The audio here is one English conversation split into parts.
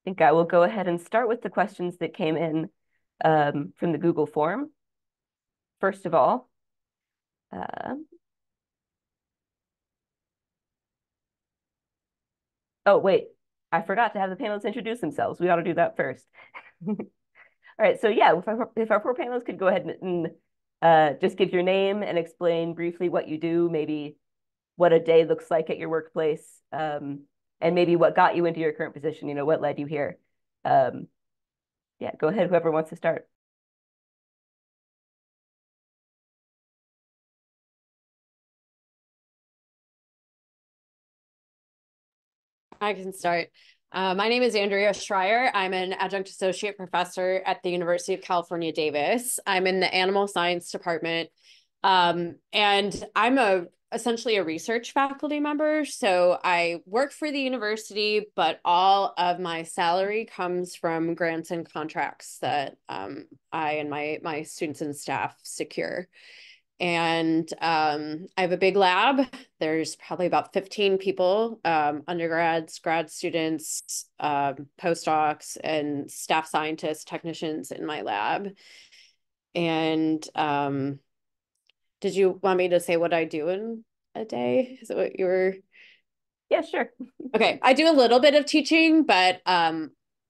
think I will go ahead and start with the questions that came in from the Google form. First of all, uh, oh, wait, I forgot to have the panelists introduce themselves. We ought to do that first. All right, so yeah, if our four panelists could go ahead and just give your name and explain briefly what you do, maybe what a day looks like at your workplace, and maybe what got you into your current position, what led you here. Um, yeah, go ahead, whoever wants to start. I can start. My name is Andrea Schreier. I'm an adjunct associate professor at the University of California, Davis. I'm in the animal science department. And I'm essentially a research faculty member. So I work for the university, but all of my salary comes from grants and contracts that I and my students and staff secure. And I have a big lab. There's probably about 15 people, undergrads, grad students, postdocs, and staff scientists, technicians in my lab. And did you want me to say what I do in a day? Is that what you were? Yeah, sure. Okay, I do a little bit of teaching, but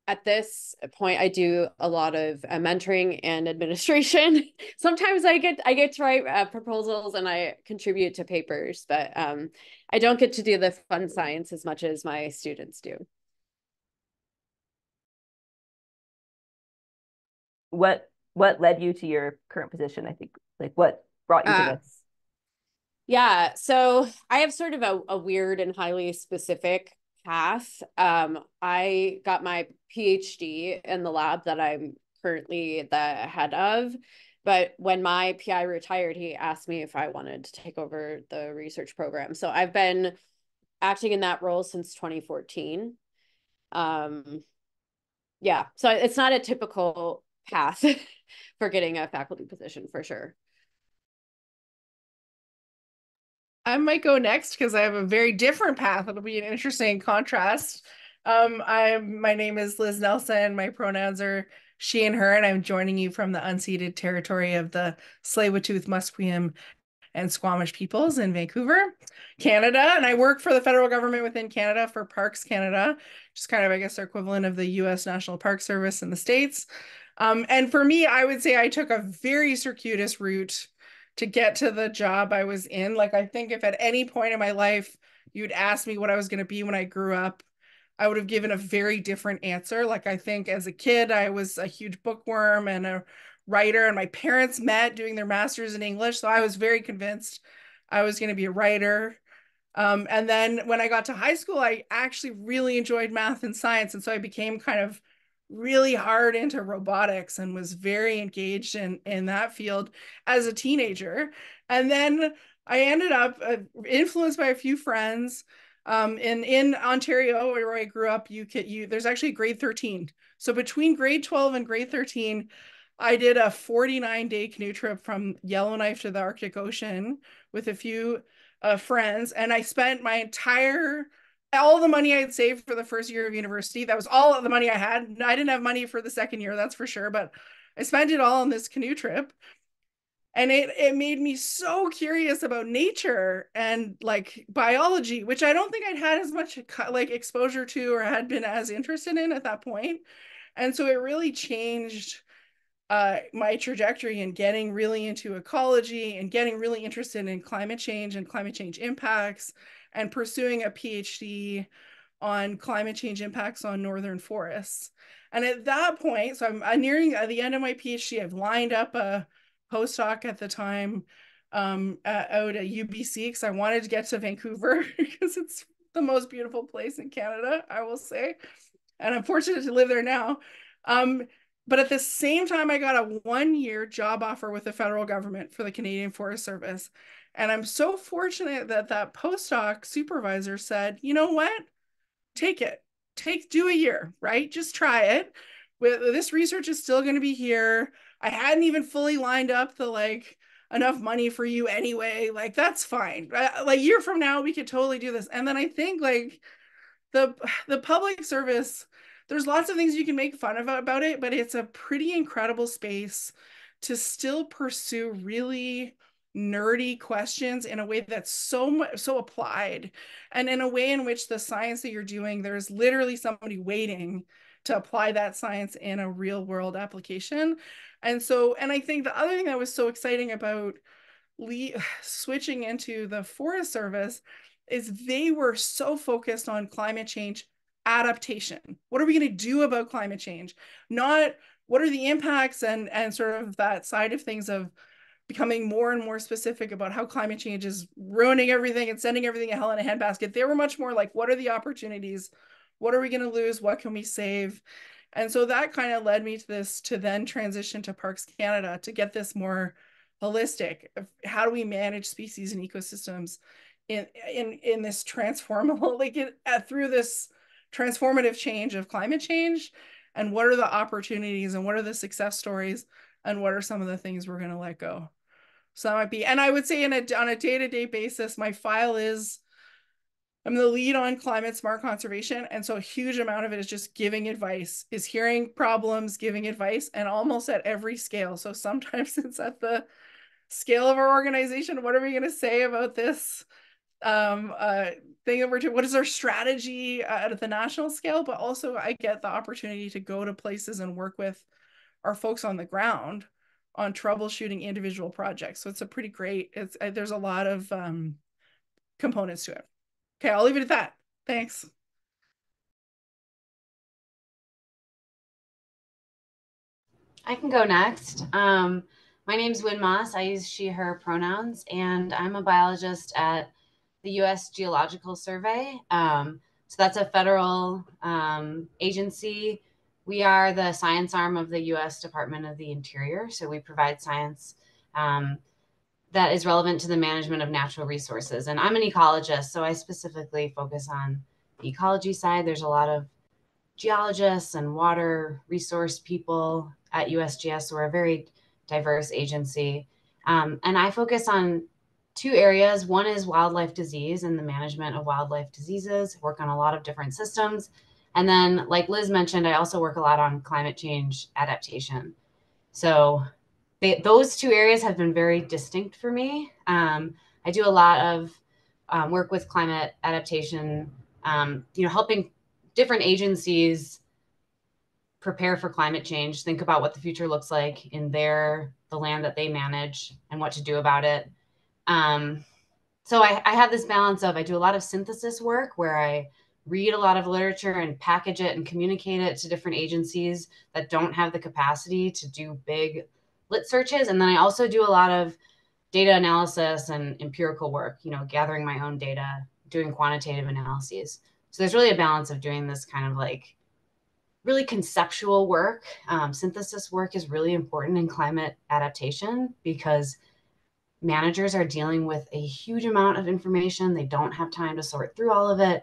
at this point, I do a lot of mentoring and administration. Sometimes I get to write proposals and I contribute to papers, but I don't get to do the fun science as much as my students do. What led you to your current position? I think, like, what brought you to Uh, this? yeah, so I have sort of a weird and highly specific path. I got my PhD in the lab that I'm currently the head of. But when my PI retired, he asked me if I wanted to take over the research program. So I've been acting in that role since 2014. Um, yeah, so it's not a typical path for getting a faculty position for sure. I might go next because I have a very different path. It'll be an interesting contrast. My name is Liz Nelson. My pronouns are she and her, and I'm joining you from the unceded territory of the Tsleil-Waututh, Musqueam, and Squamish peoples in Vancouver, Canada. And I work for the federal government within Canada for Parks Canada, which is kind of, I guess, our equivalent of the US National Park Service in the States. And for me, I would say I took a very circuitous route to get to the job I was in. Like, I think if at any point in my life you'd asked me what I was going to be when I grew up, I would have given a very different answer. Like, I think as a kid, I was a huge bookworm and a writer, and my parents met doing their masters in English. So I was very convinced I was going to be a writer. And then when I got to high school, I actually really enjoyed math and science. And so I became kind of really hard into robotics and was very engaged in that field as a teenager. And then I ended up influenced by a few friends in Ontario, where I grew up. There's actually grade 13. So between grade 12 and grade 13, I did a 49-day canoe trip from Yellowknife to the Arctic Ocean with a few friends, and I spent all the money I had saved for the first year of university. That was all of the money I had. I didn't have money for the second year, that's for sure, but I spent it all on this canoe trip. And it made me so curious about nature and like biology, which I don't think I'd had as much like exposure to or had been as interested in at that point. And so it really changed my trajectory in getting really into ecology and getting really interested in climate change and climate change impacts and pursuing a PhD on climate change impacts on northern forests. And at that point, so I'm nearing the end of my PhD. I've lined up a postdoc at the time out at UBC because I wanted to get to Vancouver because it's the most beautiful place in Canada, I will say. And I'm fortunate to live there now. But at the same time, I got a 1-year job offer with the federal government for the Canadian Forest Service. And I'm so fortunate that that postdoc supervisor said, you know what? Take it. Do a year, right? Just try it. This research is still going to be here. I hadn't even fully lined up the like enough money for you anyway. Like, that's fine. Like, a year from now, we could totally do this. And then I think like the public service, there's lots of things you can make fun of about it, but it's a pretty incredible space to still pursue really nerdy questions in a way that's so applied, and in a way in which the science that you're doing, there's literally somebody waiting to apply that science in a real world application. And I think the other thing that was so exciting about switching into the Forest Service is they were so focused on climate change adaptation. What are we going to do about climate change? Not what are the impacts and sort of that side of things of becoming more and more specific about how climate change is ruining everything and sending everything to hell in a handbasket. They were much more like, what are the opportunities? What are we going to lose? What can we save? And so that kind of led me to then transition to Parks Canada to get this more holistic. How do we manage species and ecosystems in this transformable, through this transformative change of climate change? And what are the opportunities and what are the success stories and what are some of the things we're going to let go? So that might be, and I would say on a day-to-day basis, my file is, I'm the lead on climate smart conservation. And so a huge amount of it is just giving advice, is hearing problems, giving advice, and almost at every scale. So sometimes it's at the scale of our organization. What are we going to say about this thing that we're doing? What is our strategy at the national scale? But also I get the opportunity to go to places and work with our folks on the ground on troubleshooting individual projects. So it's a pretty great, there's a lot of components to it. Okay, I'll leave it at that. Thanks. I can go next. My name's Wynne. I use she, her pronouns, and I'm a biologist at the U.S. Geological Survey. So that's a federal agency. We are the science arm of the U.S. Department of the Interior. So we provide science that is relevant to the management of natural resources. And I'm an ecologist, so I specifically focus on the ecology side. There's a lot of geologists and water resource people at USGS, so we're a very diverse agency. And I focus on two areas. One is wildlife disease and the management of wildlife diseases, work on a lot of different systems. And then, like Liz mentioned, I also work a lot on climate change adaptation. So those two areas have been very distinct for me. I do a lot of work with climate adaptation, helping different agencies prepare for climate change, think about what the future looks like in the land that they manage and what to do about it. So I have this balance of, I do a lot of synthesis work where I read a lot of literature and package it and communicate it to different agencies that don't have the capacity to do big lit searches. And then I also do a lot of data analysis and empirical work, gathering my own data, doing quantitative analyses. So there's really a balance of doing this kind of like really conceptual work. Synthesis work is really important in climate adaptation because managers are dealing with a huge amount of information. They don't have time to sort through all of it.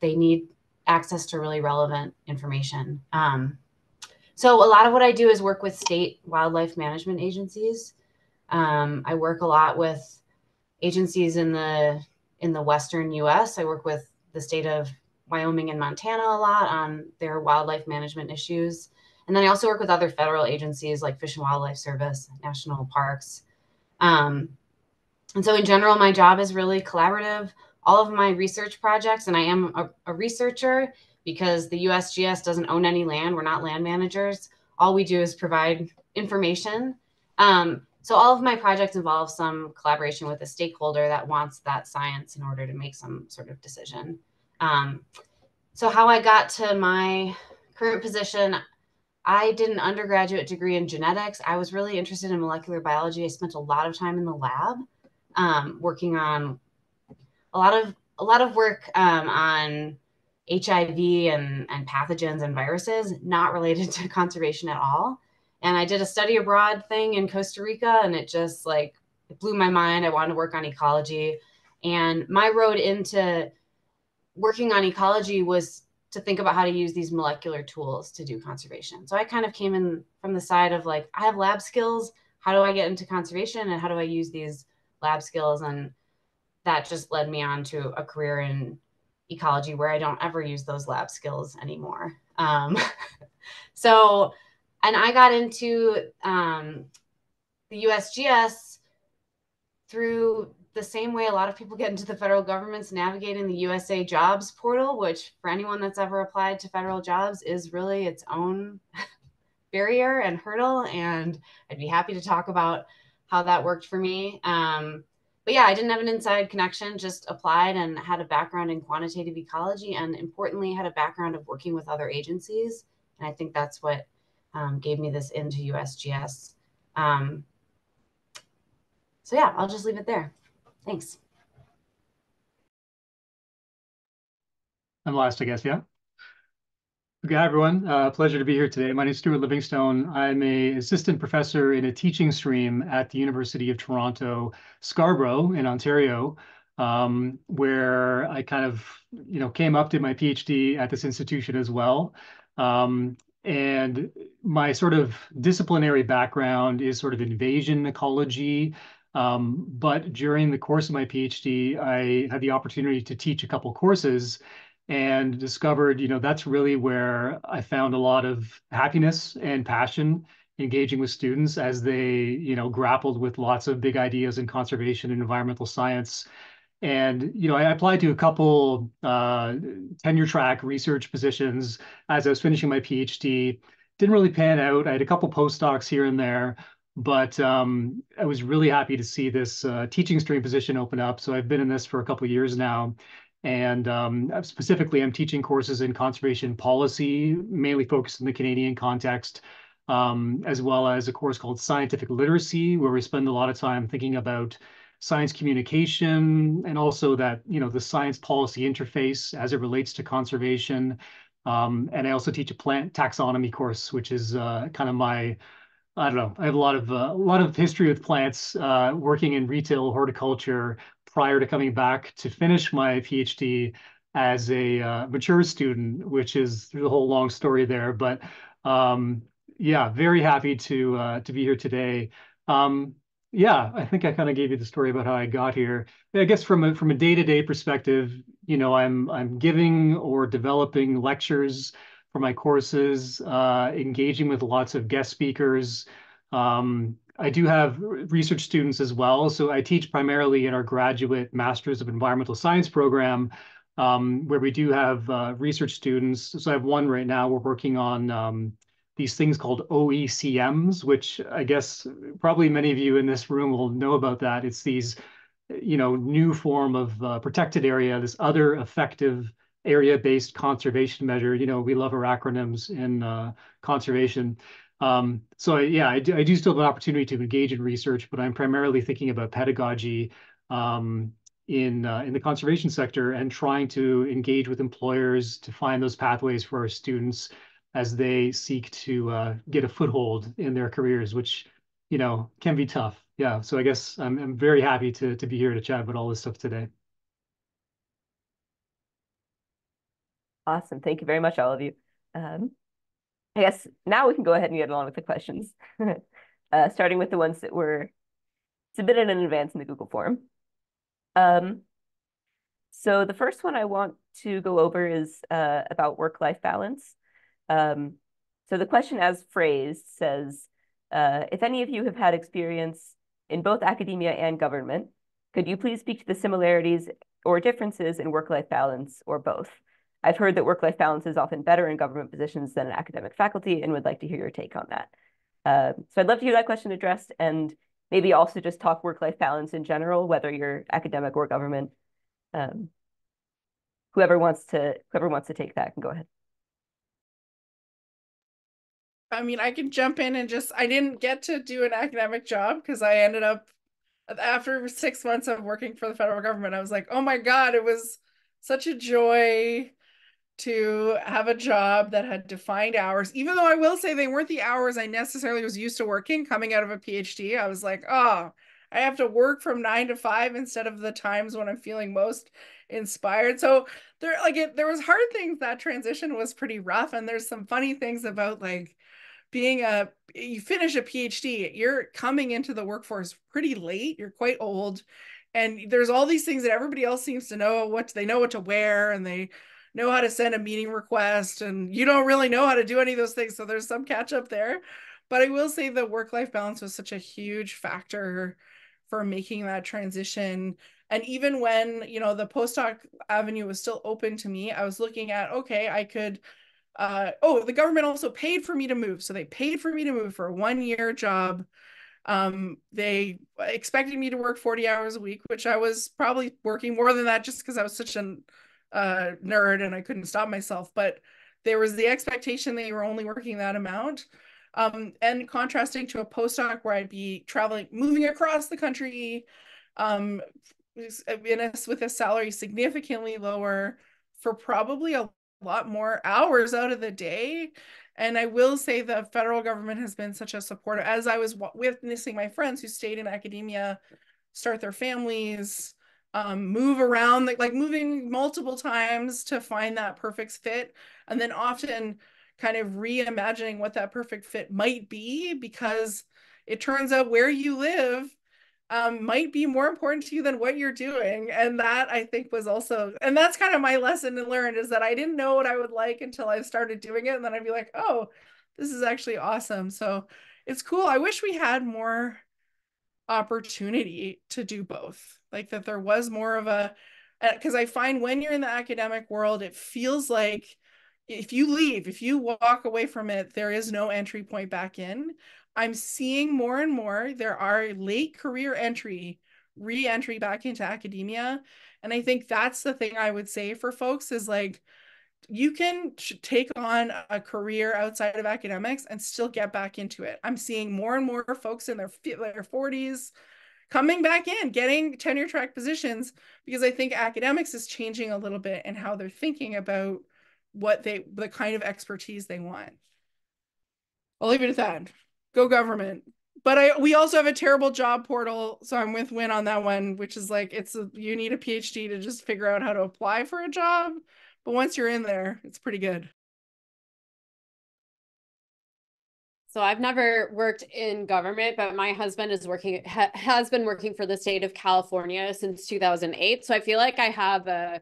They need access to really relevant information. So a lot of what I do is work with state wildlife management agencies. I work a lot with agencies in the Western US. I work with the state of Wyoming and Montana a lot on their wildlife management issues. And then I also work with other federal agencies like Fish and Wildlife Service, national parks. And so in general, my job is really collaborative. All of my research projects, and I am a researcher because the USGS doesn't own any land. We're not land managers. All we do is provide information. So all of my projects involve some collaboration with a stakeholder that wants that science in order to make some sort of decision. So how I got to my current position, I did an undergraduate degree in genetics. I was really interested in molecular biology. I spent a lot of time in the lab working on a lot of work on HIV and pathogens and viruses, not related to conservation at all. And I did a study abroad thing in Costa Rica, and it just it blew my mind. I wanted to work on ecology. And my road into working on ecology was to think about how to use these molecular tools to do conservation. So I kind of came in from the side of I have lab skills. How do I get into conservation and how do I use these lab skills? And that just led me on to a career in ecology where I don't ever use those lab skills anymore. So, and I got into the USGS through the same way a lot of people get into the federal government's navigating the USA Jobs portal, which for anyone that's ever applied to federal jobs is really its own barrier and hurdle. And I'd be happy to talk about how that worked for me. But yeah, I didn't have an inside connection, just applied and had a background in quantitative ecology, and importantly, had a background of working with other agencies. And I think that's what gave me this into USGS. So yeah, I'll just leave it there. Thanks. I'm last, I guess, yeah. Okay, hi everyone. Pleasure to be here today. My name is Stuart Livingstone. I'm an assistant professor in a teaching stream at the University of Toronto, Scarborough in Ontario, where I kind of, came up to my PhD at this institution as well. And my sort of disciplinary background is sort of invasion ecology. But during the course of my PhD, I had the opportunity to teach a couple courses and discovered, that's really where I found a lot of happiness and passion engaging with students as they, grappled with lots of big ideas in conservation and environmental science. And, I applied to a couple tenure track research positions as I was finishing my PhD. Didn't really pan out. I had a couple postdocs here and there, but I was really happy to see this teaching stream position open up. So I've been in this for a couple of years now. And specifically, I'm teaching courses in conservation policy, mainly focused in the Canadian context, as well as a course called Scientific Literacy, where we spend a lot of time thinking about science communication and also that, the science policy interface as it relates to conservation. And I also teach a plant taxonomy course, which is kind of my, I don't know, I have a lot of history with plants, working in retail horticulture prior to coming back to finish my PhD as a mature student, which is there's a whole long story there. But yeah, very happy to be here today. Yeah, I think I kind of gave you the story about how I got here. I guess from a day-to-day perspective, I'm giving or developing lectures for my courses, engaging with lots of guest speakers. I do have research students as well. So I teach primarily in our graduate Masters of Environmental Science program, where we do have research students. So I have one right now. We're working on these things called OECMs, which I guess probably many of you in this room will know about that. It's these, new form of protected area, this other effective area-based conservation measure. We love our acronyms in conservation. So yeah, I do still have an opportunity to engage in research, but I'm primarily thinking about pedagogy in the conservation sector and trying to engage with employers to find those pathways for our students as they seek to get a foothold in their careers, which can be tough. Yeah, so I guess I'm very happy to be here to chat about all this stuff today. Awesome. Thank you very much, all of you. I guess now we can go ahead and get along with the questions, starting with the ones that were submitted in advance in the Google form. So the first one I want to go over is about work-life balance. So the question as phrased says, if any of you have had experience in both academia and government, could you please speak to the similarities or differences in work-life balance or both? I've heard that work-life balance is often better in government positions than in academic faculty and would like to hear your take on that. So I'd love to hear that question addressed and maybe also just talk work-life balance in general, whether you're academic or government. Whoever wants to take that can go ahead. I mean, I can jump in and I didn't get to do an academic job because I ended up, after 6 months of working for the federal government, I was like, oh my God, it was such a joy to have a job that had defined hours, even though I will say they weren't the hours I necessarily was used to working coming out of a PhD. I was like, oh, I have to work from 9 to 5 instead of the times when I'm feeling most inspired. So there was hard things. That transition was pretty rough. And there's some funny things about you finish a PhD, you're coming into the workforce pretty late, you're quite old. And there's all these things that everybody else seems to know they know what to wear and they know how to send a meeting request, and you don't really know how to do any of those things. So there's some catch up there. But I will say the work-life balance was such a huge factor for making that transition. And even when, the postdoc avenue was still open to me, I was looking at, okay, I could, the government also paid for me to move. So they paid for me to move for a 1-year job. They expected me to work 40 hours a week, which I was probably working more than that just because I was such a nerd and I couldn't stop myself. But there was the expectation that you were only working that amount. And contrasting to a postdoc where I'd be traveling, moving across the country, with a salary significantly lower for probably a lot more hours out of the day. And I will say the federal government has been such a supporter, as I was witnessing my friends who stayed in academia start their families, move around, like moving multiple times to find that perfect fit, and then often kind of reimagining what that perfect fit might be, because it turns out where you live might be more important to you than what you're doing. And that, I think, was also, and that's kind of my lesson to learn, is that I didn't know what I would like until I started doing it. And then I'd be like, oh, this is actually awesome. So it's cool. I wish we had more opportunity to do both, like that there was more of a, because I find when you're in the academic world, it feels like if you walk away from it, there is no entry point back in. I'm seeing more and more there are late career re-entry back into academia. And I think that's the thing I would say for folks is like, you can take on a career outside of academics and still get back into it. I'm seeing more and more folks in their 40s coming back in, getting tenure track positions, because I think academics is changing a little bit in how they're thinking about the kind of expertise they want. I'll leave it at that. Go government. But we also have a terrible job portal, so I'm with Wynne on that one, which is like, you need a PhD to just figure out how to apply for a job. But once you're in there, it's pretty good. So I've never worked in government, but my husband has been working for the state of California since 2008. So I feel like I have a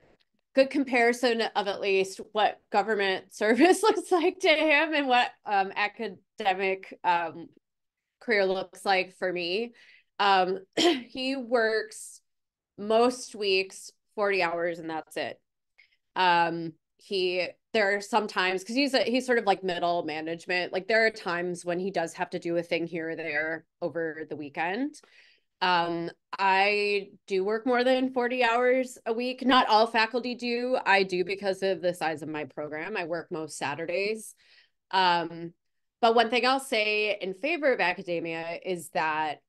good comparison of at least what government service looks like to him and what academic career looks like for me. He works most weeks 40 hours and that's it. There are some times, because he's sort of like middle management, like there are times when he does have to do a thing here or there over the weekend. I do work more than 40 hours a week. Not all faculty do. I do because of the size of my program. I work most Saturdays. But one thing I'll say in favor of academia is that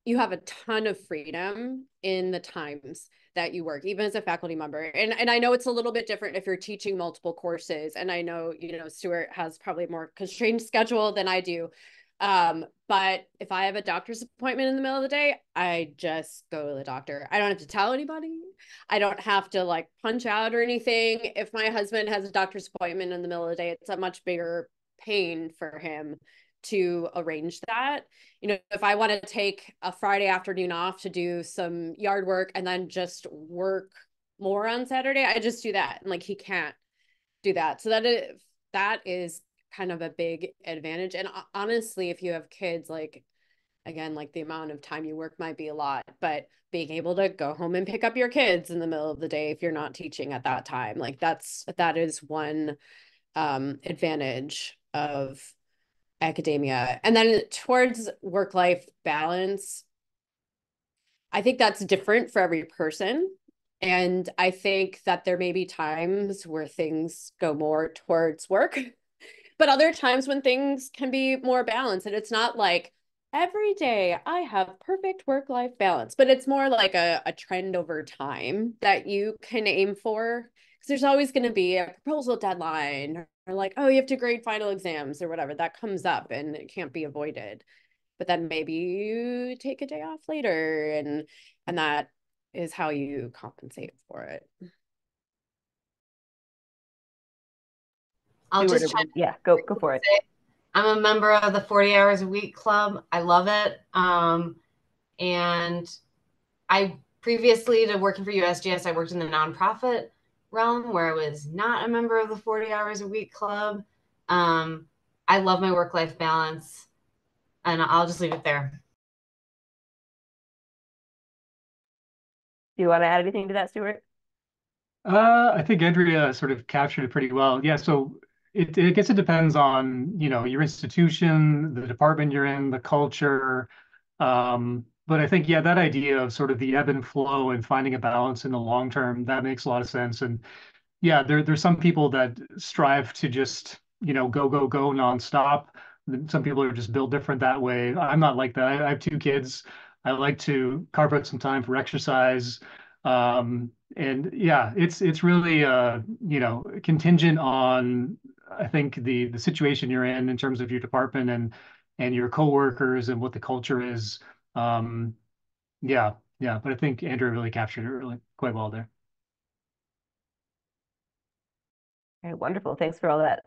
you have a ton of freedom in the times that you work, even as a faculty member. And I know it's a little bit different if you're teaching multiple courses. And I know, Stuart has probably a more constrained schedule than I do. But if I have a doctor's appointment in the middle of the day, I just go to the doctor. I don't have to tell anybody. I don't have to like punch out or anything. If my husband has a doctor's appointment in the middle of the day, it's a much bigger pain for him to arrange that. If I want to take a Friday afternoon off to do some yard work and then just work more on Saturday, I just do that. And like, he can't do that. So that is kind of a big advantage. And honestly, if you have kids, like, again, like the amount of time you work might be a lot, but being able to go home and pick up your kids in the middle of the day if you're not teaching at that time, like that is one advantage of academia. And then towards work-life balance, I think that's different for every person. And I think that there may be times where things go more towards work, but other times when things can be more balanced. And it's not like every day I have perfect work-life balance, but it's more like a trend over time that you can aim for. Because there's always going to be a proposal deadline, or like, oh, you have to grade final exams or whatever. That comes up and it can't be avoided. But then maybe you take a day off later, and that is how you compensate for it. I'll just go for it. I'm a member of the 40 hours a week club. I love it. And I previously to working for USGS, I worked in the nonprofit realm where I was not a member of the 40 hours a week club. I love my work-life balance, and I'll just leave it there. Do you want to add anything to that, Stuart? I think Andrea sort of captured it pretty well. Yeah, so I guess it depends on, your institution, the department you're in, the culture. But I think, yeah, that idea of sort of the ebb and flow and finding a balance in the long term, that makes a lot of sense. And yeah, there's some people that strive to just, go nonstop. Some people are just built different that way. I'm not like that. I have two kids. I like to carve out some time for exercise. And yeah, it's really contingent on, I think, the situation you're in terms of your department and your coworkers and what the culture is. Yeah, yeah. But I think Andrew really captured it really quite well there. Okay, wonderful. Thanks for all that.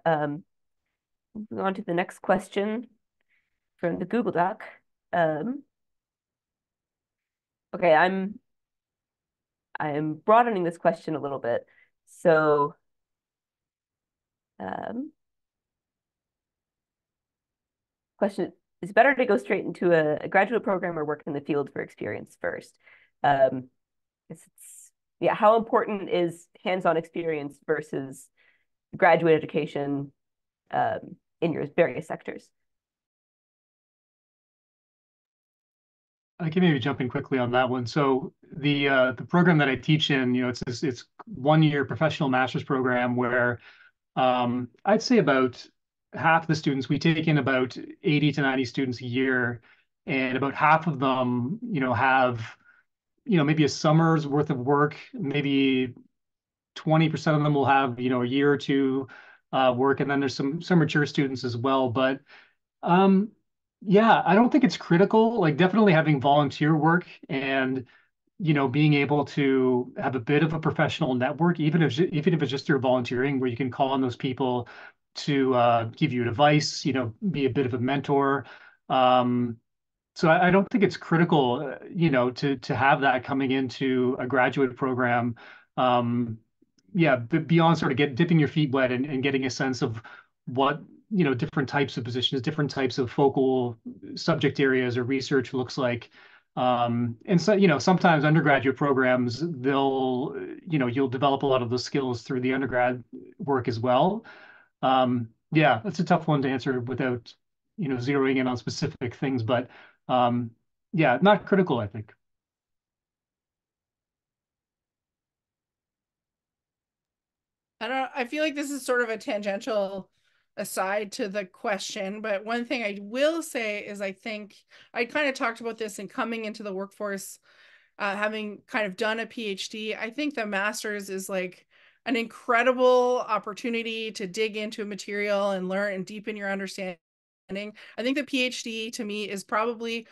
Moving on to the next question from the Google Doc. Okay, I'm broadening this question a little bit. So, question, is it better to go straight into a graduate program or work in the field for experience first? Yeah, how important is hands-on experience versus graduate education in your various sectors? I can maybe jump in quickly on that one. So the program that I teach in, it's 1 year professional master's program where I'd say about half the students, we take in about 80 to 90 students a year, and about half of them, have, maybe a summer's worth of work. Maybe 20% of them will have, a year or two work, and then there's some mature students as well. But yeah, I don't think it's critical. Like definitely having volunteer work and being able to have a bit of a professional network, even if it's just through volunteering, where you can call on those people to give you advice, be a bit of a mentor. So I don't think it's critical, to have that coming into a graduate program. Yeah, but beyond sort of dipping your feet wet and getting a sense of what, different types of positions, different types of focal subject areas or research looks like. And so, sometimes undergraduate programs, you'll develop a lot of those skills through the undergrad work as well. Yeah, that's a tough one to answer without, zeroing in on specific things, but yeah, not critical, I think. I feel like this is sort of a tangential aside to the question, but one thing I will say is I think I kind of talked about this in coming into the workforce, having kind of done a PhD. I think the master's is like an incredible opportunity to dig into a material and learn and deepen your understanding. I think the PhD to me is probably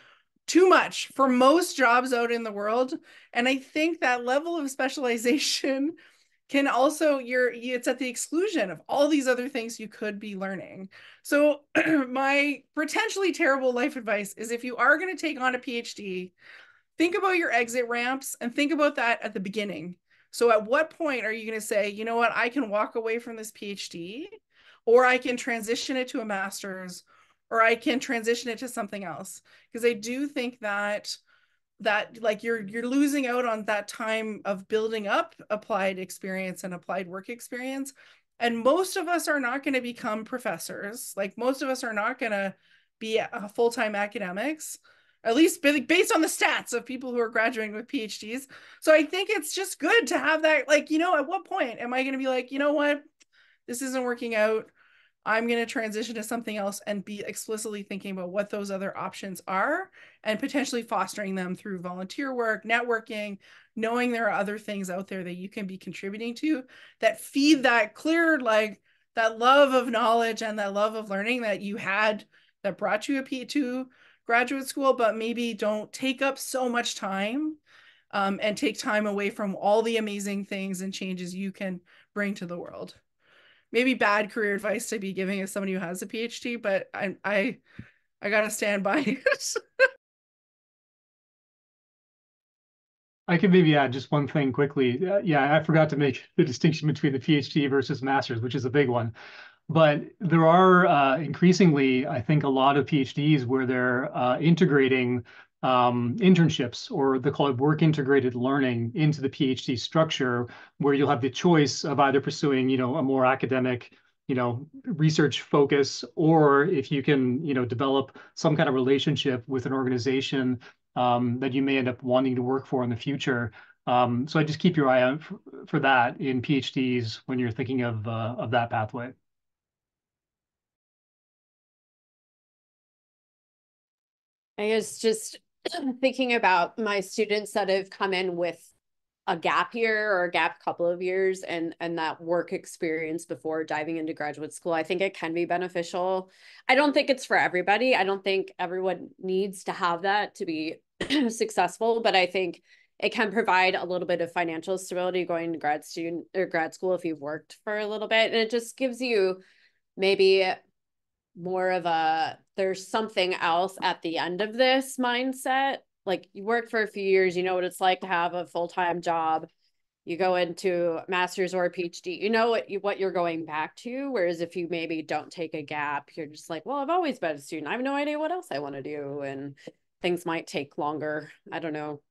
too much for most jobs out in the world. And I think that level of specialization can also, it's at the exclusion of all these other things you could be learning. So my potentially terrible life advice is if you are going to take on a PhD, think about your exit ramps and think about that at the beginning. So at what point are you going to say, you know what, I can walk away from this PhD, or I can transition it to a master's, or I can transition it to something else? Because I do think that like you're losing out on that time of building up applied experience and applied work experience. And most of us are not going to become professors. Like most of us are not going to be full-time academics, at least based on the stats of people who are graduating with PhDs. So I think it's just good to have that, like, at what point am I going to be like, you know what, this isn't working out, I'm going to transition to something else, and be explicitly thinking about what those other options are and potentially fostering them through volunteer work, networking, knowing there are other things out there that you can be contributing to that feed that clear, like that love of knowledge and that love of learning that you had that brought you to graduate school, but maybe don't take up so much time and take time away from all the amazing things and changes you can bring to the world. Maybe bad career advice to be giving as somebody who has a PhD, but I gotta stand by it. I could maybe add just one thing quickly. Yeah, I forgot to make the distinction between the PhD versus master's, which is a big one. But there are increasingly, I think, a lot of PhDs where they're integrating internships, or they call it work integrated learning, into the PhD structure, where you'll have the choice of either pursuing, a more academic, research focus, or if you can, develop some kind of relationship with an organization that you may end up wanting to work for in the future. So I just keep your eye out for that in PhDs when you're thinking of that pathway. I guess just thinking about my students that have come in with a gap year or a gap couple of years and that work experience before diving into graduate school, I think it can be beneficial. I don't think it's for everybody. I don't think everyone needs to have that to be successful, but I think it can provide a little bit of financial stability going to grad school if you've worked for a little bit. And it just gives you maybe more of a, there's something else at the end of this mindset. Like, you work for a few years, you know what it's like to have a full-time job. You go into a master's or a PhD, you know what you're going back to. Whereas if you maybe don't take a gap, you're just like, well, I've always been a student. I have no idea what else I want to do. And things might take longer. I don't know.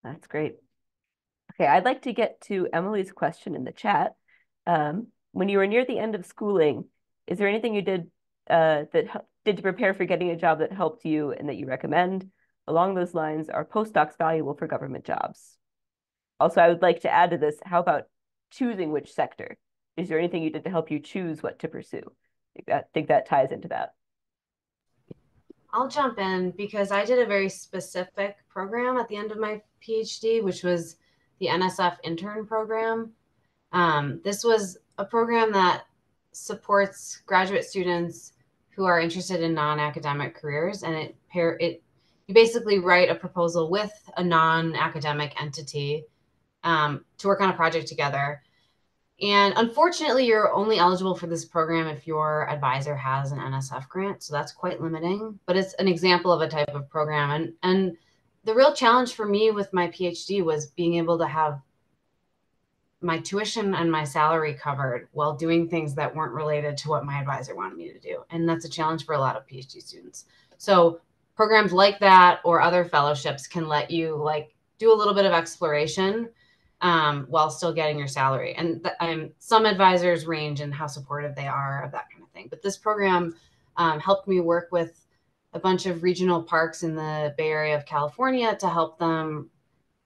That's great. Okay, I'd like to get to Emily's question in the chat. When you were near the end of schooling, is there anything you did to prepare for getting a job that helped you and that you recommend? Along those lines, are postdocs valuable for government jobs? Also, I would like to add to this, how about choosing which sector? Is there anything you did to help you choose what to pursue? I think that ties into that. I'll jump in because I did a very specific program at the end of my PhD, which was the NSF intern program. This was a program that supports graduate students who are interested in non-academic careers, and you basically write a proposal with a non-academic entity to work on a project together. And unfortunately, you're only eligible for this program if your advisor has an NSF grant. So that's quite limiting, but it's an example of a type of program. And the real challenge for me with my PhD was being able to have my tuition and my salary covered while doing things that weren't related to what my advisor wanted me to do. And that's a challenge for a lot of PhD students. So programs like that or other fellowships can let you do a little bit of exploration while still getting your salary. And some advisors range in how supportive they are of that kind of thing. But this program helped me work with a bunch of regional parks in the Bay Area of California to help them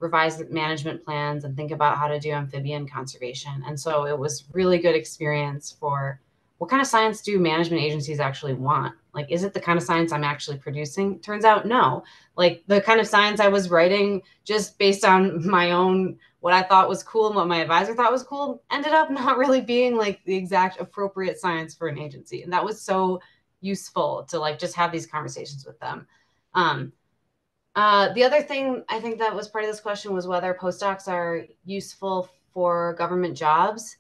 revise management plans and think about how to do amphibian conservation. And so it was really good experience for what kind of science do management agencies actually want? Like, is it the kind of science I'm actually producing? Turns out, no. Like, the kind of science I was writing just based on my own, what I thought was cool and what my advisor thought was cool, ended up not really being like the exact appropriate science for an agency. And that was so useful to just have these conversations with them. The other thing I think that was part of this question was whether postdocs are useful for government jobs.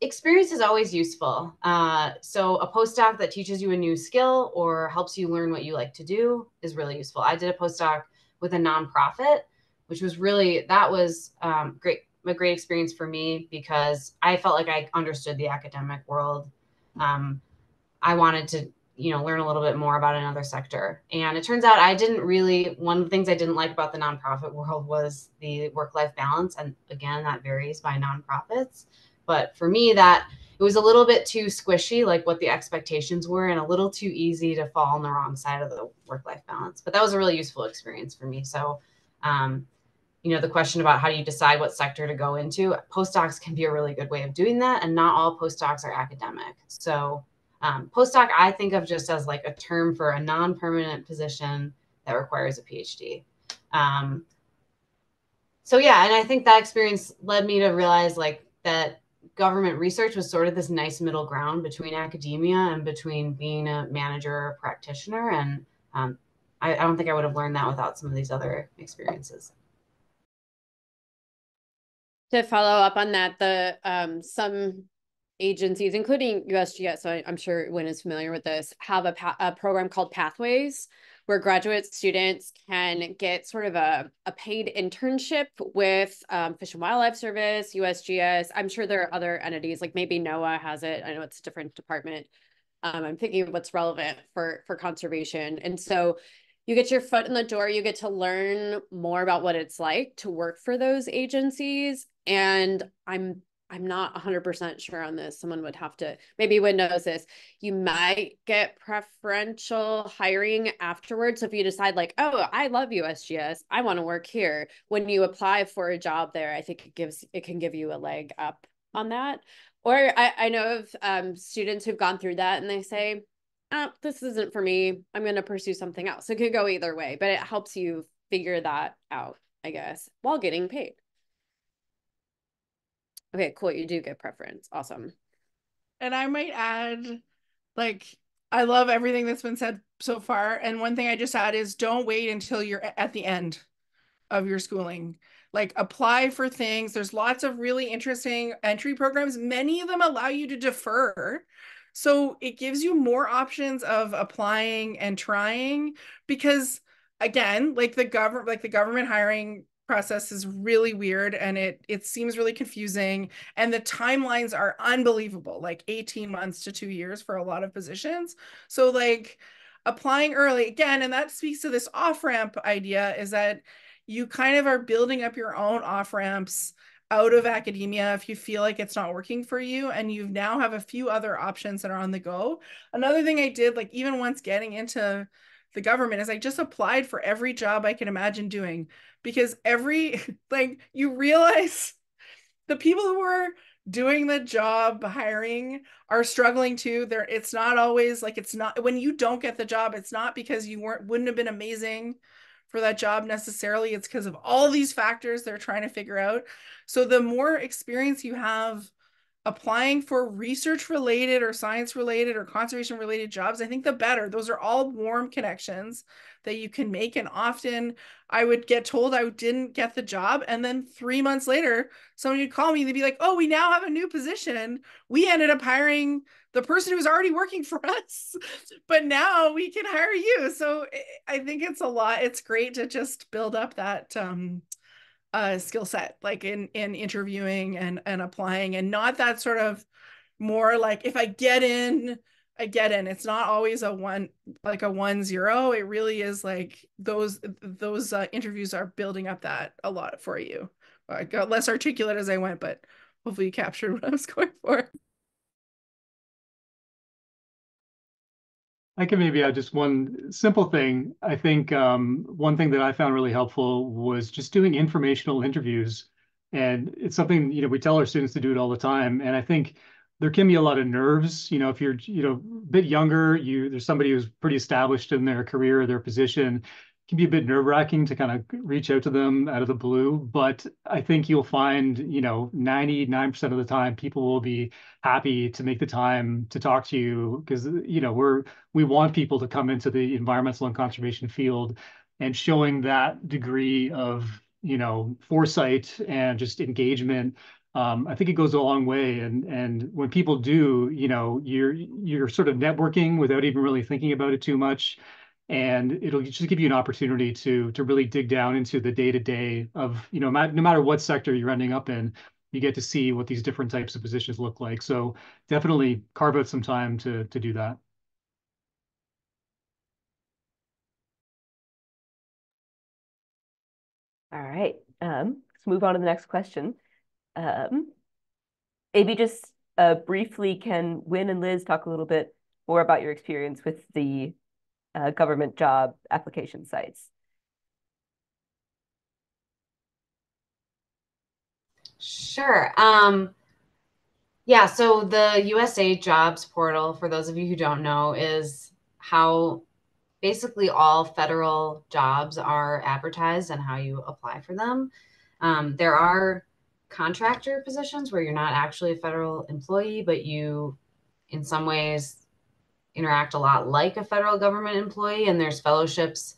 Experience is always useful. So a postdoc that teaches you a new skill or helps you learn what you like to do is really useful. I did a postdoc with a nonprofit, which was that was a great experience for me because I felt like I understood the academic world. I wanted to learn a little bit more about another sector. And it turns out one of the things I didn't like about the nonprofit world was the work-life balance. And again, that varies by nonprofits. But for me, it was a little bit too squishy, like what the expectations were, and a little too easy to fall on the wrong side of the work-life balance. But that was a really useful experience for me. So, the question about how do you decide what sector to go into, postdocs can be a really good way of doing that. And not all postdocs are academic. So postdoc, I think of just as like a term for a non-permanent position that requires a PhD. So yeah, and I think that experience led me to realize that government research was sort of this nice middle ground between academia and between being a manager or a practitioner. And I don't think I would have learned that without some of these other experiences. To follow up on that, some agencies, including USGS, so I'm sure Wynne is familiar with this, have a program called Pathways, where graduate students can get sort of a paid internship with Fish and Wildlife Service, USGS. I'm sure there are other entities, like maybe NOAA has it. I know it's a different department. I'm thinking of what's relevant for conservation. And so you get your foot in the door, you get to learn more about what it's like to work for those agencies. And I'm not 100% sure on this. Someone would have to, maybe Wynne knows this. You might get preferential hiring afterwards. So if you decide like, oh, I love USGS, I want to work here. When you apply for a job there, I think it can give you a leg up on that. Or I know of students who've gone through that and they say, oh, this isn't for me. I'm going to pursue something else. It could go either way, but it helps you figure that out, I guess, while getting paid. Okay, cool. You do get preference. Awesome. And I might add, like, I love everything that's been said so far. And one thing I just add is don't wait until you're at the end of your schooling. Like, apply for things. There's lots of really interesting entry programs. Many of them allow you to defer. So it gives you more options of applying and trying, because again, like the government hiring process is really weird, and it seems really confusing, and the timelines are unbelievable, like 18 months to 2 years for a lot of positions. So like applying early again, and that speaks to this off-ramp idea, is that you kind of are building up your own off-ramps out of academia if you feel like it's not working for you, and you now have a few other options that are on the go. Another thing I did, like even once getting into the government, is I just applied for every job I can imagine doing, because like you realize the people who are doing the job hiring are struggling too. It's not always like, it's not, when you don't get the job, it's not because you wouldn't have been amazing for that job necessarily. It's because of all these factors they're trying to figure out. So the more experience you have applying for research related or science related or conservation related jobs, I think the better. Those are all warm connections that you can make. And often I would get told I didn't get the job, and then 3 months later, somebody would call me. They'd be like, oh, we now have a new position. We ended up hiring the person who's already working for us, but now we can hire you. So I think it's a lot. It's great to just build up that skill set, like in interviewing and applying, and not that sort of more like, if I get in, I get in. It's not always a 1-0. It really is like those interviews are building up that a lot for you. I got less articulate as I went, but hopefully you captured what I was going for. I can maybe add just one simple thing. I think one thing that I found really helpful was just doing informational interviews. And it's something, we tell our students to do it all the time. And I think there can be a lot of nerves, if you're, a bit younger, there's somebody who's pretty established in their career or their position. It can be a bit nerve-wracking to kind of reach out to them out of the blue. But I think you'll find, 99% of the time, people will be happy to make the time to talk to you, because, we want people to come into the environmental and conservation field, and showing that degree of, foresight and just engagement. I think it goes a long way. And when people do, you're sort of networking without even really thinking about it too much. And it'll just give you an opportunity to really dig down into the day-to-day of, no matter what sector you're ending up in, you get to see what these different types of positions look like. So definitely carve out some time to do that. All right, let's move on to the next question. Maybe just briefly, can Wynne and Liz talk a little bit more about your experience with the government job application sites? Sure. Yeah, so the USA Jobs portal, for those of you who don't know, is how basically all federal jobs are advertised and how you apply for them. There are contractor positions where you're not actually a federal employee, but you, in some ways, interact a lot like a federal government employee, and there's fellowships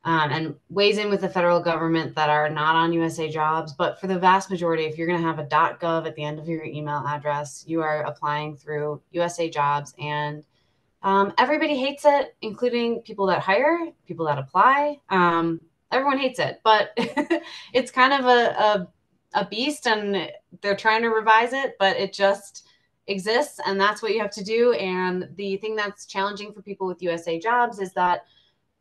and ways in with the federal government that are not on USA Jobs. But for the vast majority, if you're going to have a .gov at the end of your email address, you are applying through USA Jobs. And Everybody hates it, including people that hire, people that apply. Everyone hates it, but it's kind of a beast, and they're trying to revise it, but it just exists, and that's what you have to do. And the thing that's challenging for people with USA jobs is that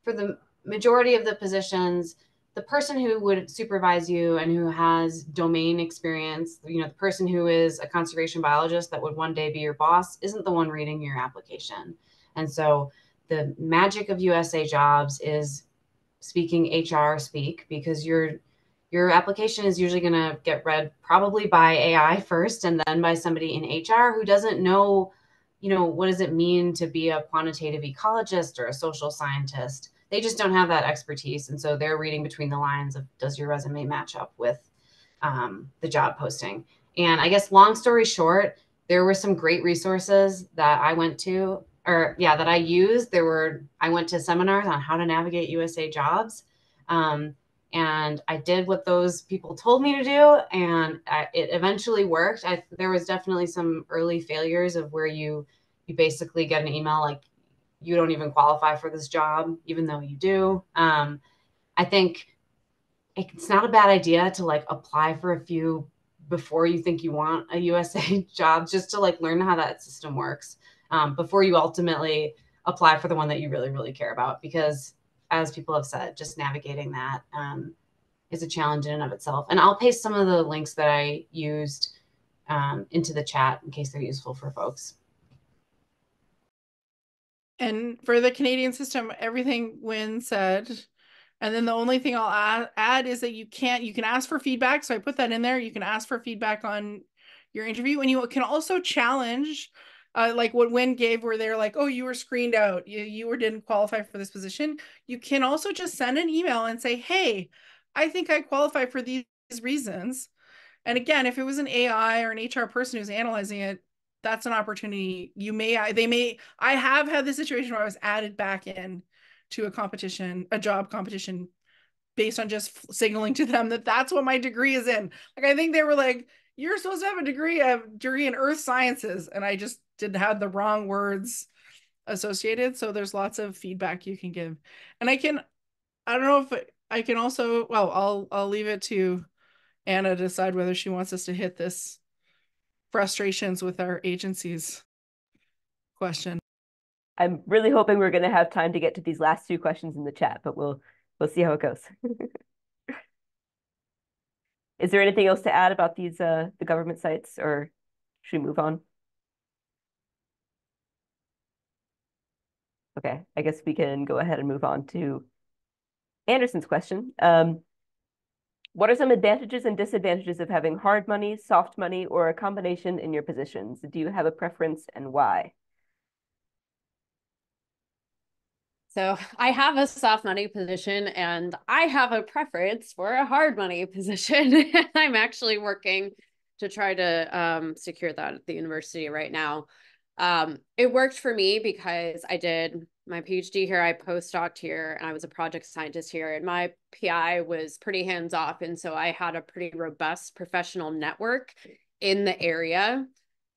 for the majority of the positions, the person who would supervise you and who has domain experience, the person who is a conservation biologist that would one day be your boss, isn't the one reading your application. And so the magic of USA jobs is speaking HR speak, because your application is usually going to get read probably by AI first, and then by somebody in HR who doesn't know, what does it mean to be a quantitative ecologist or a social scientist. They just don't have that expertise. And so they're reading between the lines of, does your resume match up with the job posting? And I guess long story short, there were some great resources that I went to, that I used. I went to seminars on how to navigate USA jobs. And I did what those people told me to do, and it eventually worked. There was definitely some early failures of where you basically get an email like, you don't even qualify for this job, even though you do. I think it's not a bad idea to apply for a few before you think you want a USA job, just to learn how that system works before you ultimately apply for the one that you really, really care about. Because as people have said, just navigating that is a challenge in and of itself. And I'll paste some of the links that I used into the chat in case they're useful for folks. And for the Canadian system, everything Wynne said. And then the only thing I'll add is that you can ask for feedback. So I put that in there. You can ask for feedback on your interview, and you can also challenge, like what Wynne gave, where they're like, oh, you were screened out. You didn't qualify for this position. You can also just send an email and say, hey, I think I qualify for these reasons. And again, if it was an AI or an HR person who's analyzing it, that's an opportunity. I have had the situation where I was added back in to a job competition, based on just signaling to them that that's what my degree is in. I think they were like, you're supposed to have a degree in earth sciences. And I just have the wrong words associated. So there's lots of feedback you can give. And I don't know if I can also, well, I'll leave it to Anna to decide whether she wants us to hit this frustrations with our agencies question. I'm really hoping we're going to have time to get to these last two questions in the chat, but we'll see how it goes. Is there anything else to add about these the government sites, or should we move on? Okay, I guess we can go ahead and move on to Anderson's question. What are some advantages and disadvantages of having hard money, soft money, or a combination in your positions? Do you have a preference, and why? So I have a soft money position, and I have a preference for a hard money position. I'm actually working to try to secure that at the university right now. It worked for me because I did my PhD here, I postdoced here, and I was a project scientist here, and my PI was pretty hands-off. And so I had a pretty robust professional network in the area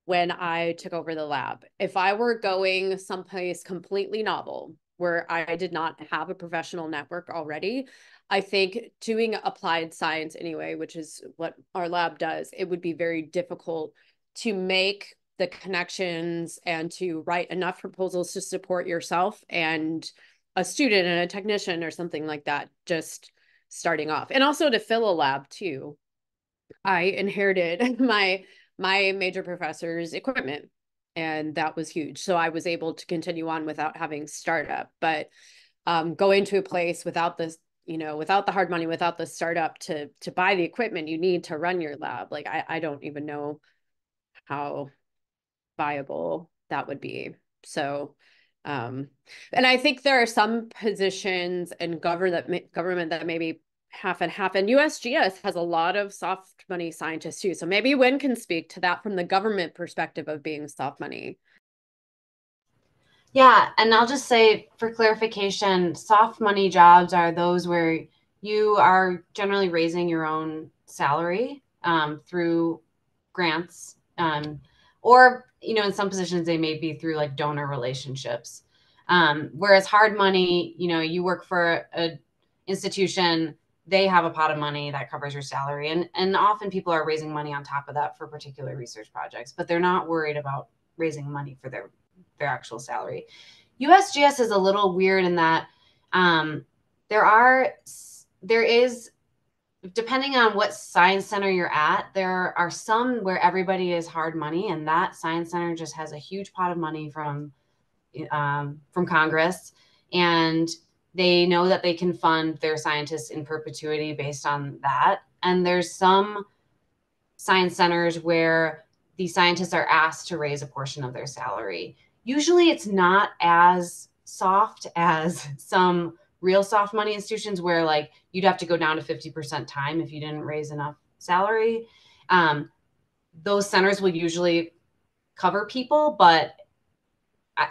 when I took over the lab. If I were going someplace completely novel, where I did not have a professional network already, I think doing applied science anyway, which is what our lab does, it would be very difficult to make the connections and to write enough proposals to support yourself and a student and a technician or something like that, just starting off. And also to fill a lab too. I inherited my major professor's equipment, and that was huge. So I was able to continue on without having startup. But going to a place without this, without the hard money, without the startup to buy the equipment you need to run your lab, I don't even know how viable that would be. So, and I think there are some positions in government that maybe half and half, and USGS has a lot of soft money scientists too. So maybe Wynne can speak to that from the government perspective of being soft money. Yeah, and I'll just say for clarification, soft money jobs are those where you are generally raising your own salary through grants. or, in some positions, they may be through like donor relationships. Whereas hard money, you work for an institution, they have a pot of money that covers your salary. And often people are raising money on top of that for particular research projects, but they're not worried about raising money for their actual salary. USGS is a little weird in that there is, depending on what science center you're at, there are some where everybody is hard money, and that science center just has a huge pot of money from Congress, and they know that they can fund their scientists in perpetuity based on that. And there's some science centers where the scientists are asked to raise a portion of their salary. Usually it's not as soft as some real soft money institutions where like you'd have to go down to 50% time if you didn't raise enough salary. Those centers will usually cover people, but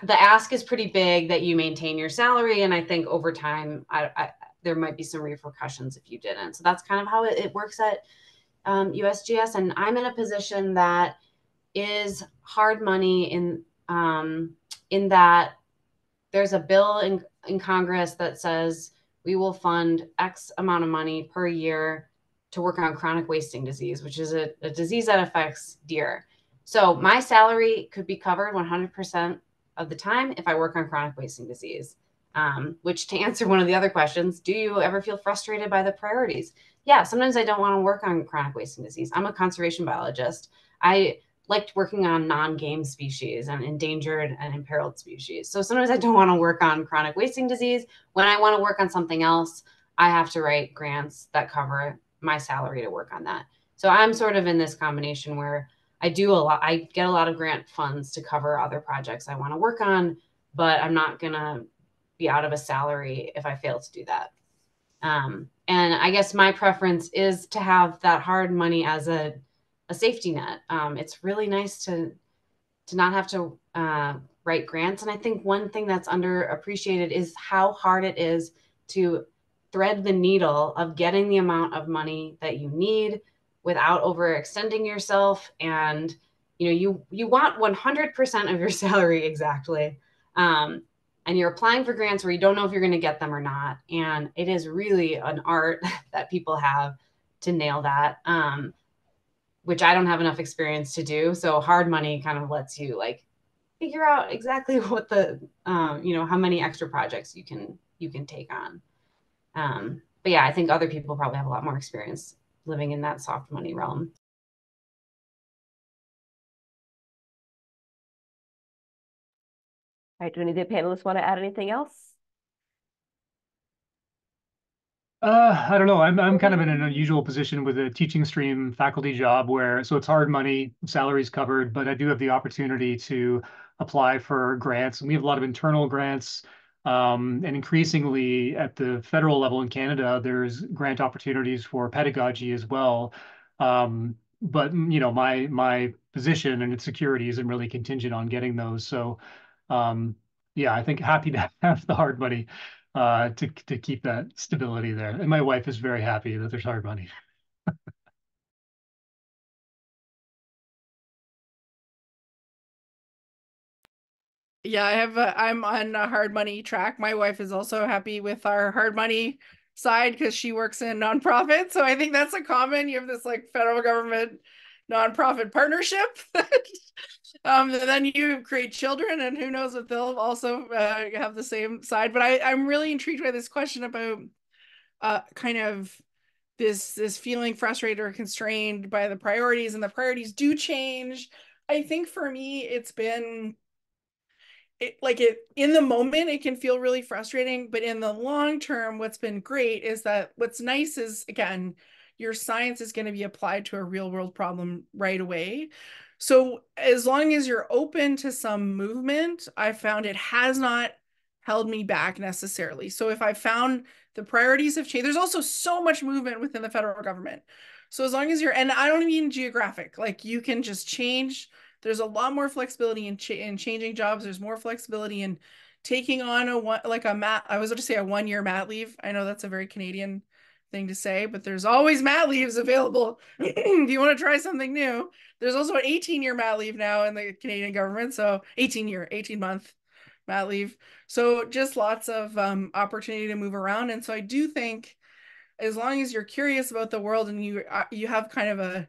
the ask is pretty big that you maintain your salary. And I think over time, there might be some repercussions if you didn't. So that's kind of how it works at USGS. And I'm in a position that is hard money in that there's a bill in Congress that says we will fund X amount of money per year to work on chronic wasting disease, which is a disease that affects deer. So my salary could be covered 100% of the time if I work on chronic wasting disease. Which, to answer one of the other questions, do you ever feel frustrated by the priorities? Yeah, sometimes I don't want to work on chronic wasting disease. I'm a conservation biologist. I liked working on non-game species and endangered and imperiled species. So sometimes I don't want to work on chronic wasting disease. When I want to work on something else, I have to write grants that cover my salary to work on that. So I'm sort of in this combination where I get a lot of grant funds to cover other projects I want to work on, but I'm not going to be out of a salary if I fail to do that. And I guess my preference is to have that hard money as a safety net. It's really nice to not have to write grants. And I think one thing that's underappreciated is how hard it is to thread the needle of getting the amount of money that you need without overextending yourself. And, you want 100% of your salary exactly. And you're applying for grants where you don't know if you're going to get them or not. And it is really an art that people have to nail that, which I don't have enough experience to do. So hard money kind of lets you like figure out exactly what the, how many extra projects you can take on. But yeah, I think other people probably have a lot more experience living in that soft money realm. All right, do any of the panelists want to add anything else? I don't know. I'm kind of in an unusual position with a teaching stream faculty job so it's hard money, salary's covered, but I do have the opportunity to apply for grants. And we have a lot of internal grants. And increasingly at the federal level in Canada, there's grant opportunities for pedagogy as well. But my position and its security isn't really contingent on getting those. So yeah, I think happy to have the hard money to keep that stability there. And my wife is very happy that there's hard money. Yeah, I'm on a hard money track. My wife is also happy with our hard money side because she works in nonprofit. So I think that's a common, you have this like federal government nonprofit partnership. Then you create children and who knows if they'll also have the same side. But I'm really intrigued by this question about kind of this feeling frustrated or constrained by the priorities, and the priorities do change. I think for me, it's been in the moment it can feel really frustrating, but in the long term what's been great is that what's nice is, again, your science is going to be applied to a real world problem right away. So as long as you're open to some movement, I found it has not held me back necessarily. So if I found the priorities have changed, there's also so much movement within the federal government. So as long as and I don't mean geographic, like you can just change. There's a lot more flexibility in changing jobs. There's more flexibility in taking on a 1 year mat leave. I know that's a very Canadian thing to say, but there's always mat leaves available if you want to try something new. There's also an 18-year mat leave now in the Canadian government, so 18-month mat leave. So just lots of opportunity to move around. And so I do think as long as you're curious about the world and you have kind of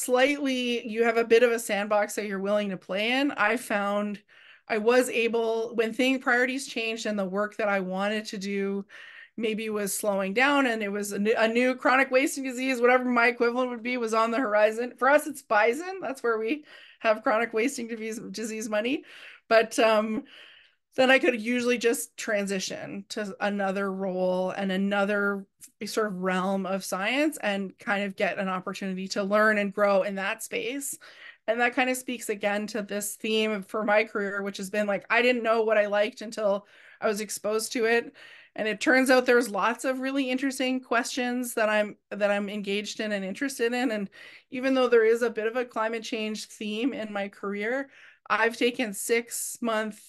you have a bit of a sandbox that you're willing to play in, I found I was able, when priorities changed and the work that I wanted to do maybe was slowing down and it was a new chronic wasting disease, whatever my equivalent would be, was on the horizon. For us, it's bison. That's where we have chronic wasting disease money. But then I could usually just transition to another role and another sort of realm of science and kind of get an opportunity to learn and grow in that space. And that kind of speaks again to this theme for my career, which has been like, I didn't know what I liked until I was exposed to it. And it turns out there's lots of really interesting questions that I'm engaged in and interested in. And even though there is a bit of a climate change theme in my career, I've taken 6-month,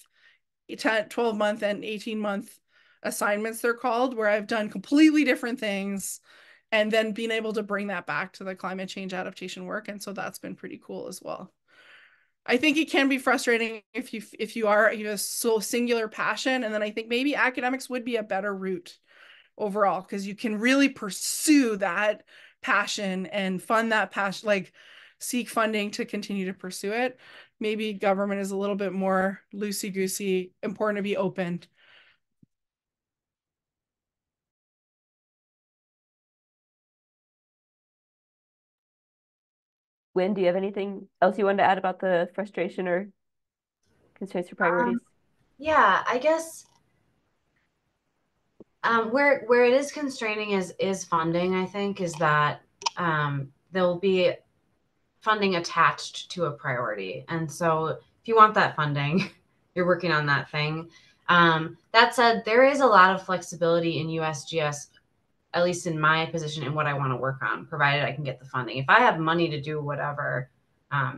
12-month, and 18-month assignments, they're called, where I've done completely different things and then being able to bring that back to the climate change adaptation work. And so that's been pretty cool as well. I think it can be frustrating if you have a so singular passion. And then I think maybe academics would be a better route overall, because you can really pursue that passion and fund that passion, like seek funding to continue to pursue it. Maybe government is a little bit more loosey-goosey, important to be open. Wynne, do you have anything else you wanted to add about the frustration or constraints or priorities? Yeah, I guess where it is constraining is funding, I think, is that there'll be funding attached to a priority. And so if you want that funding, you're working on that thing. That said, there is a lot of flexibility in USGS, at least in my position, in what I want to work on, provided I can get the funding. If I have money to do whatever,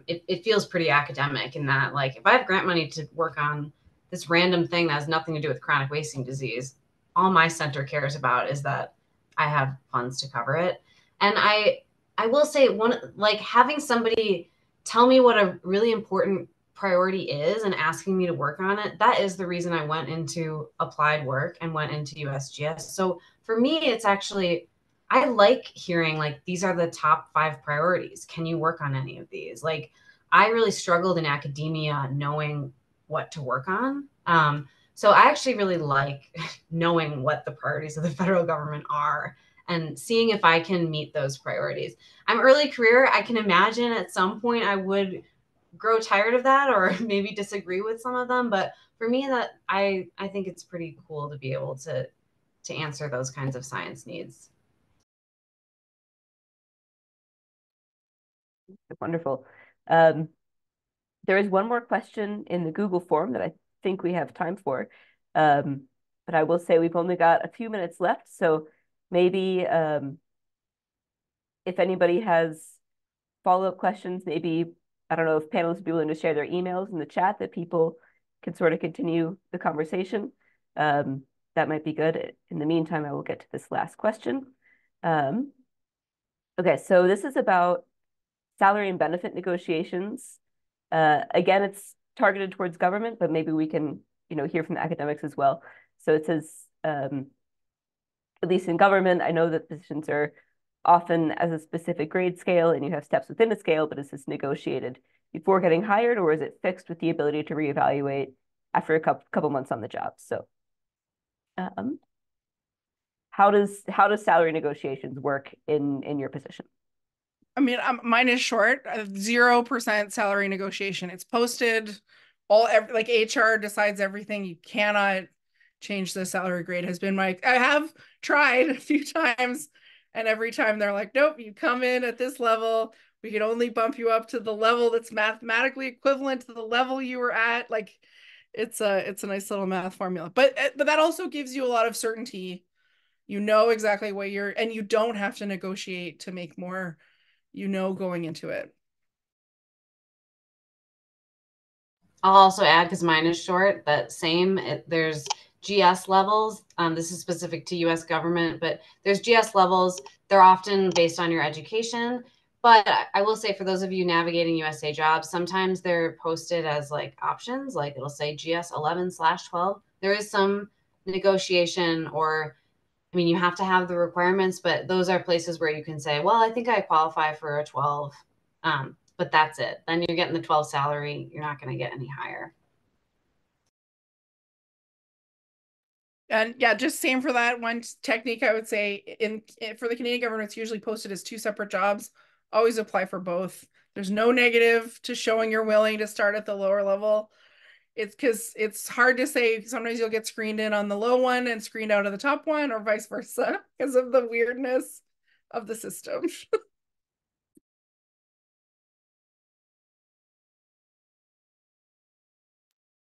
it feels pretty academic in that, like, if I have grant money to work on this random thing that has nothing to do with chronic wasting disease, all my center cares about is that I have funds to cover it. And I will say, like, having somebody tell me what a really important priority is and asking me to work on it, that is the reason I went into applied work and went into USGS. So for me, it's actually, I like hearing, like, these are the top 5 priorities. Can you work on any of these? Like, I really struggled in academia knowing what to work on. So I actually really like knowing what the priorities of the federal government are and seeing if I can meet those priorities. I'm early career. I can imagine at some point I would grow tired of that or maybe disagree with some of them. But for me, that I think it's pretty cool to be able to answer those kinds of science needs. Wonderful. There is one more question in the Google form that I think we have time for. But I will say we've only got a few minutes left. So maybe if anybody has follow-up questions, maybe, I don't know if panelists would be willing to share their emails in the chat that people can sort of continue the conversation. That might be good. In the meantime, I will get to this last question. Okay, so this is about salary and benefit negotiations. Again, it's targeted towards government, but maybe we can, hear from the academics as well. So it says, at least in government, I know that positions are often as a specific grade scale and you have steps within a scale, but is this negotiated before getting hired, or is it fixed with the ability to reevaluate after a couple months on the job? So how does salary negotiations work in your position? I mean, mine is short, 0% salary negotiation. It's posted, like HR decides everything. You cannot change the salary grade. Has been I have tried a few times, and every time they're like, nope, you come in at this level. We can only bump you up to the level that's mathematically equivalent to the level you were at. Like, it's a nice little math formula. But that also gives you a lot of certainty. You know exactly what and you don't have to negotiate to make more, going into it. I'll also add, because mine is short, that there's GS levels. This is specific to US government, but there's GS levels. They're often based on your education. But I will say, for those of you navigating USA jobs, sometimes they're posted as like options, like it'll say GS 11/12. There is some negotiation, or, I mean, you have to have the requirements, but those are places where you can say, well, I think I qualify for a 12, but that's it. Then you're getting the 12 salary. You're not going to get any higher. And yeah, just same for that one technique, I would say for the Canadian government, it's usually posted as 2 separate jobs. Always apply for both. There's no negative to showing you're willing to start at the lower level. It's because it's hard to say. Sometimes you'll get screened in on the low one and screened out of the top one, or vice versa, because of the weirdness of the system.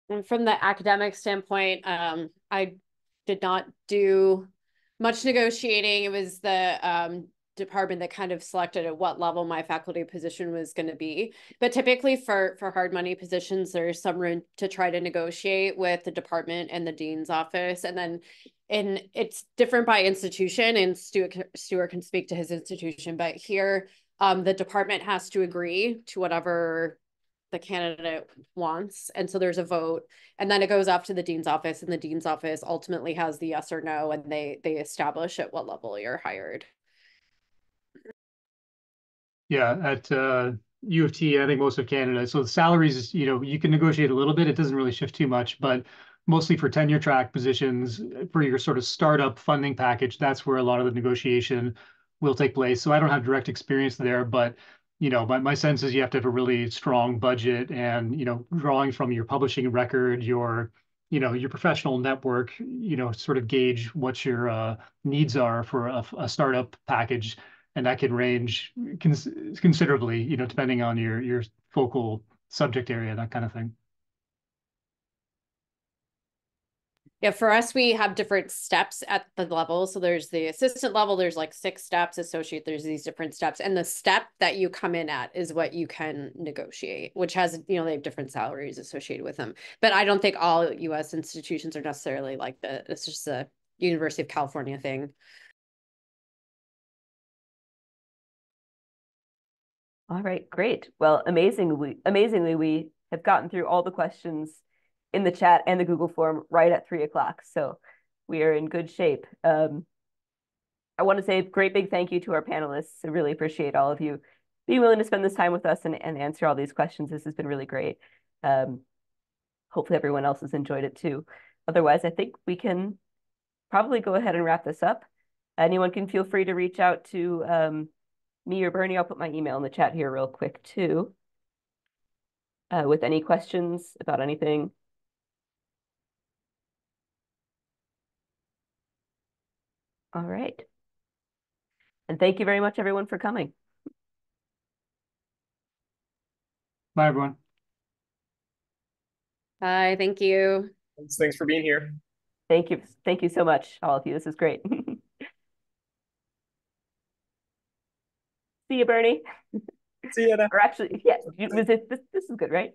And from the academic standpoint, I did not do much negotiating. It was the department that kind of selected at what level my faculty position was going to be. But typically for hard money positions, there's some room to try to negotiate with the department and the dean's office. And then it's different by institution, and Stuart can speak to his institution, but here the department has to agree to whatever the candidate wants. And so there's a vote, and then it goes off to the dean's office, and the dean's office ultimately has the yes or no, and they establish at what level you're hired. Yeah, at U of T, I think most of Canada. So the salaries, you can negotiate a little bit. It doesn't really shift too much, but mostly for tenure track positions, for your sort of startup funding package, that's where a lot of the negotiation will take place. So I don't have direct experience there, but my sense is you have to have a really strong budget, and drawing from your publishing record, your professional network, sort of gauge what your needs are for a startup package. And that can range considerably, depending on your focal subject area, that kind of thing. Yeah, for us, we have different steps at the level. So there's the assistant level, there's like 6 steps, associate, there's these different steps. And the step that you come in at is what you can negotiate, which has, they have different salaries associated with them. But I don't think all US institutions are necessarily like that. It's just a University of California thing. All right, great. Well, amazingly, we have gotten through all the questions in the chat and the Google form right at 3 o'clock. So we are in good shape. I want to say a great big thank you to our panelists. I really appreciate all of you being willing to spend this time with us and answer all these questions. This has been really great. Hopefully everyone else has enjoyed it too. Otherwise, I think we can probably go ahead and wrap this up. Anyone can feel free to reach out to me or Bernie. I'll put my email in the chat here real quick too, with any questions about anything. All right. And thank you very much, everyone, for coming. Bye, everyone. Bye, thank you. Thanks for being here. Thank you. Thank you so much, all of you. This is great. See you, Bernie. See you. Or actually, yeah, this is good, right?